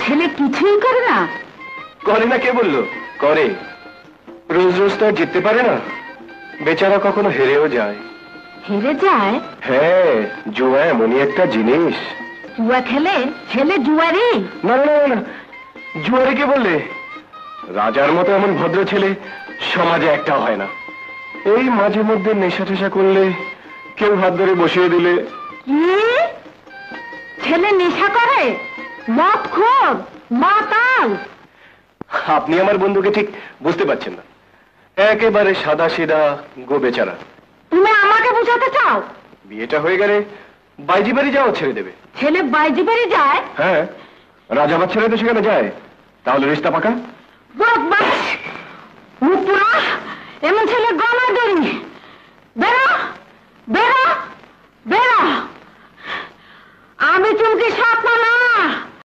ছেলে কিছুই করে না? করে না কে বললো? করে। রোজ রোজ তো আর জিততে পারে না, বেচারা কখনো হেরেও যায়। হেরে যায়? হ্যাঁ, জুয়া এমনই একটা জিনিস। জুয়া খেলে ছেলে জুয়ারি? না না না না, জুয়ারি কে বললে? রাজার মতো এমন ভদ্র ছেলে সমাজে একটাও হয় না। এই মাঝে মধ্যে নেশা টেশা করলে, কেউ হাত ধরে বসিয়ে দিলে। কি ছেলে নেশা করে? মদখোর, মাতাল? আপনি আমার বন্ধুকে ঠিক বুঝতে পারছেন না, একেবারে সাদা সিধা গো বেচারা। তুমি আমাকে বুঝাতে চাও? বিয়েটা হয়ে গেলে বাইজি বাড়ি যাওয়া ছেড়ে দেবে। ছেলে বাইজি বাড়ি যায়? হ্যাঁ, রাজাবাদ ছেড়ে তো সেখানে যায়। তাহলে রিস্তা পাকা। বদমাশ, মুপুরা, এমন ছেলে গলায় দড়ি। বেরো বেরো বেরো। আমি চুমকি সাপ না।